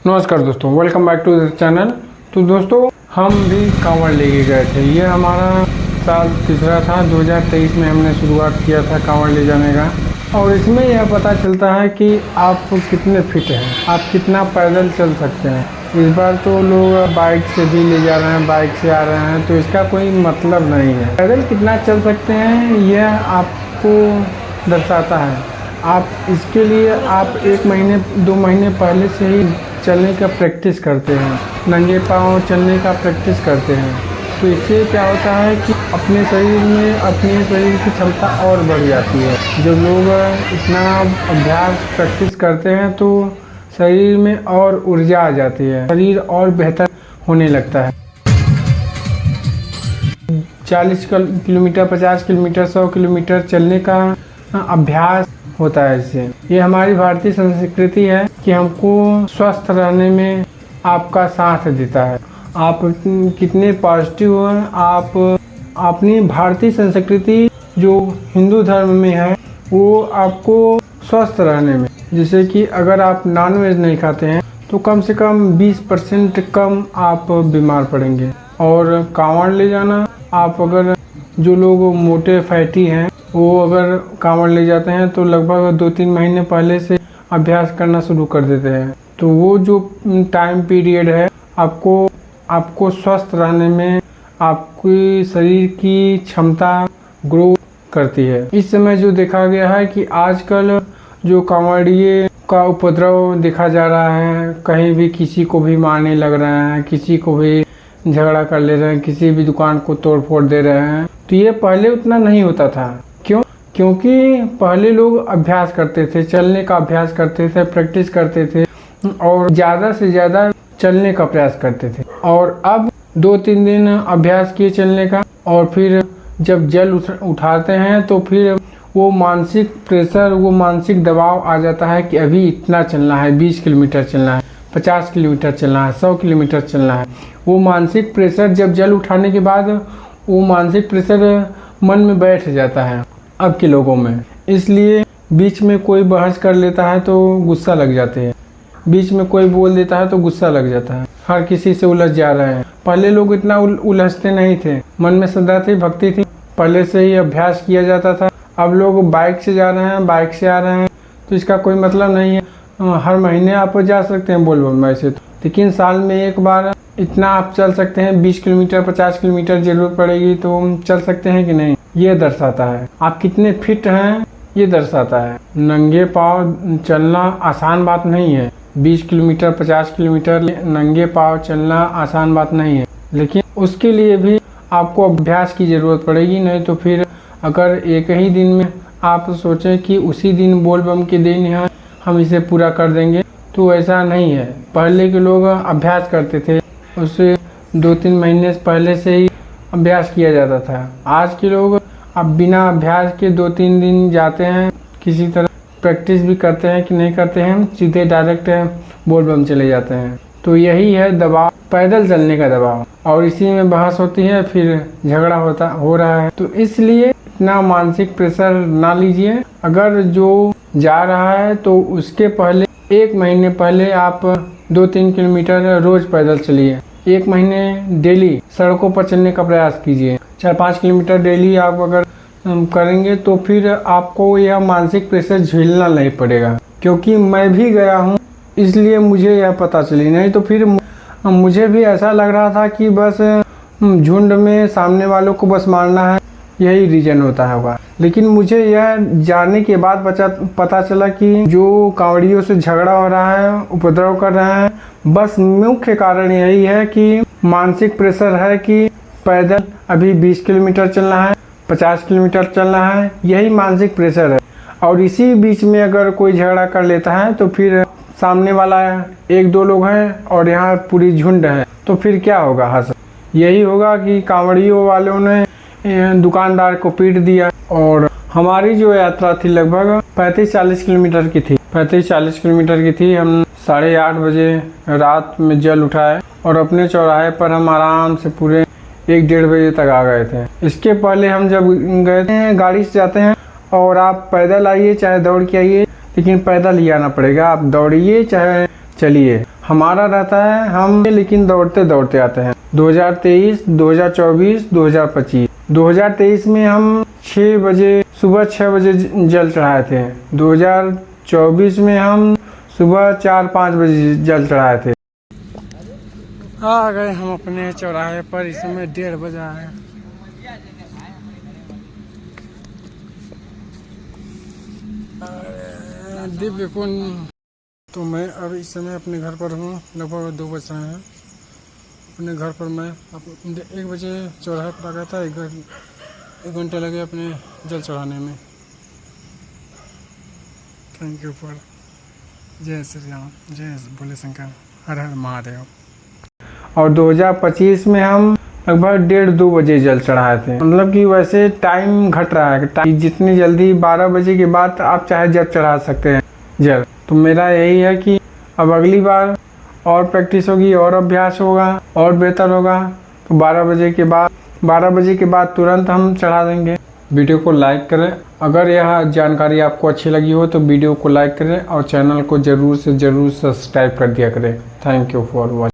नमस्कार दोस्तों, welcome back to the channel. तो दोस्तों, हम भी कांवड़ लेके गए थे। ये हमारा साल तीसरा था। 2023 में हमने शुरुआत किया था कांवड़ ले जाने का। और इसमें यह पता चलता है कि आप कितने फिट हैं, आप कितना पैदल चल सकते हैं। इस बार तो लोग बाइक से भी ले जा रहे हैं, बाइक से आ रहे हैं, तो इसका कोई मतलब नहीं है। पैदल कितना चल सकते हैं यह आपको दर्शाता है। आप इसके लिए आप 1 महीने 2 महीने पहले से ही चलने का प्रैक्टिस करते हैं, नंगे पाँव चलने का प्रैक्टिस करते हैं। तो इससे क्या होता है कि अपने शरीर की क्षमता और बढ़ जाती है। जब लोग इतना अभ्यास प्रैक्टिस करते हैं तो शरीर में और ऊर्जा आ जाती है, शरीर और बेहतर होने लगता है। 40 किलोमीटर, 50 किलोमीटर, 100 किलोमीटर चलने का अभ्यास होता है। इससे ये हमारी भारतीय संस्कृति है कि हमको स्वस्थ रहने में आपका साथ देता है। आप कितने पॉजिटिव हैं। आप अपनी भारतीय संस्कृति जो हिंदू धर्म में है वो आपको स्वस्थ रहने में, जैसे कि अगर आप नॉनवेज नहीं खाते हैं तो कम से कम 20% कम आप बीमार पड़ेंगे। और कांवड़ ले जाना, आप अगर जो लोग मोटे फैटी हैं वो अगर कांवड़ ले जाते हैं तो लगभग 2-3 महीने पहले से अभ्यास करना शुरू कर देते हैं। तो वो जो टाइम पीरियड है आपको स्वस्थ रहने में, आपकी शरीर की क्षमता ग्रो करती है। इस समय जो देखा गया है कि आजकल जो कांवड़िए का उपद्रव देखा जा रहा है, कहीं भी किसी को भी मारने लग रहे हैं, किसी को भी झगड़ा कर ले रहे हैं, किसी भी दुकान को तोड़ फोड़ दे रहे हैं। तो ये पहले उतना नहीं होता था। क्योंकि पहले लोग अभ्यास करते थे, चलने का अभ्यास करते थे, प्रैक्टिस करते थे और ज़्यादा से ज़्यादा चलने का प्रयास करते थे। और अब 2-3 दिन अभ्यास किए चलने का और फिर जब जल उठाते हैं तो फिर वो मानसिक प्रेशर, वो मानसिक दबाव आ जाता है कि अभी इतना चलना है, 20 किलोमीटर चलना है, 50 किलोमीटर चलना है, 100 किलोमीटर चलना है। वो मानसिक प्रेशर जब जल उठाने के बाद वो मानसिक प्रेशर मन में बैठ जाता है अब के लोगों में। इसलिए बीच में कोई बहस कर लेता है तो गुस्सा लग जाते हैं, बीच में कोई बोल देता है तो गुस्सा लग जाता है, हर किसी से उलझ जा रहे हैं। पहले लोग इतना उलझते नहीं थे, मन में श्रद्धा थी, भक्ति थी, पहले से ही अभ्यास किया जाता था। अब लोग बाइक से जा रहे हैं, बाइक से आ रहे हैं, तो इसका कोई मतलब नहीं है। हर महीने आप जा सकते हैं बोलबम वैसे तो, लेकिन साल में एक बार इतना आप चल सकते हैं। 20 किलोमीटर, 50 किलोमीटर जरूरत पड़ेगी तो चल सकते हैं कि नहीं, ये दर्शाता है आप कितने फिट हैं, ये दर्शाता है। नंगे पाँव चलना आसान बात नहीं है। 20 किलोमीटर, 50 किलोमीटर नंगे पाँव चलना आसान बात नहीं है, लेकिन उसके लिए भी आपको अभ्यास की ज़रूरत पड़ेगी। नहीं तो फिर अगर एक ही दिन में आप सोचें कि उसी दिन बोलबम के दिन है हम इसे पूरा कर देंगे, तो ऐसा नहीं है। पहले के लोग अभ्यास करते थे, उससे 2-3 महीने पहले से ही अभ्यास किया जाता था। आज के लोग अब बिना अभ्यास के 2-3 दिन जाते हैं, किसी तरह प्रैक्टिस भी करते हैं कि नहीं करते हैं, सीधे डायरेक्ट बोलबम चले जाते हैं। तो यही है दबाव, पैदल चलने का दबाव, और इसी में बहस होती है, फिर झगड़ा हो रहा है। तो इसलिए इतना मानसिक प्रेशर ना लीजिए। अगर जो जा रहा है तो उसके पहले 1 महीने पहले आप 2-3 किलोमीटर रोज पैदल चलिए। 1 महीने डेली सड़कों पर चलने का प्रयास कीजिए। 4-5 किलोमीटर डेली आप अगर करेंगे तो फिर आपको यह मानसिक प्रेशर झेलना नहीं पड़ेगा। क्योंकि मैं भी गया हूँ, इसलिए मुझे यह पता चली। नहीं तो फिर मुझे भी ऐसा लग रहा था कि बस झुंड में सामने वालों को बस मारना है, यही रीजन होता होगा। लेकिन मुझे यह जानने के बाद पता चला कि जो कांवड़ियों से झगड़ा हो रहा है, उपद्रव कर रहे हैं, बस मुख्य कारण यही है कि मानसिक प्रेशर है कि पैदल अभी 20 किलोमीटर चलना है, 50 किलोमीटर चलना है, यही मानसिक प्रेशर है। और इसी बीच में अगर कोई झगड़ा कर लेता है तो फिर सामने वाला 1-2 लोग हैं और यहाँ पूरी झुंड है, तो फिर क्या होगा? यही होगा कि कांवड़ियों वालों ने दुकानदार को पीट दिया। और हमारी जो यात्रा थी लगभग 35-40 किलोमीटर की थी, 35-40 किलोमीटर की थी। हम 8:30 बजे रात में जल उठाए और अपने चौराहे पर हम आराम से पूरे 1-1:30 बजे तक आ गए थे। इसके पहले हम जब गए थे, गाड़ी से जाते हैं और आप पैदल आइए चाहे दौड़ के आइए, लेकिन पैदल ही आना पड़ेगा। आप दौड़िए चाहे चलिए, हमारा रहता है हम लेकिन दौड़ते दौड़ते आते हैं। 2023, 2024, 2025। 2023 में हम 6 बजे सुबह 6 बजे जल चढ़ाए थे। 2024 में हम सुबह 4-5 बजे जल चढ़ाए थे। आ गए हम अपने चौराहे पर। इस समय 1:30 बजा है। दिव्य कुंड। तो मैं अब इस समय अपने घर पर हूँ। लगभग 2 बज रहे हैं। अपने घर पर मैं 1 बजे चौराहे पर आ गया था। 1 घंटे लगे अपने जल चढ़ाने में। Thank you for. जय श्री राम, जय भोले शंकर, हर हर महादेव। और 2025 में हम लगभग 1:30-2 बजे जल चढ़ाए थे। मतलब कि वैसे टाइम घट रहा है। जितनी जल्दी 12 बजे के बाद आप चाहे जब चढ़ा सकते हैं जल। तो मेरा यही है कि अब अगली बार और प्रैक्टिस होगी और अभ्यास होगा और बेहतर होगा। तो 12 बजे के बाद तुरंत हम चढ़ा देंगे। वीडियो को लाइक करें। अगर यह जानकारी आपको अच्छी लगी हो तो वीडियो को लाइक करें और चैनल को ज़रूर से ज़रूर सब्सक्राइब कर दिया करें। Thank you for watching.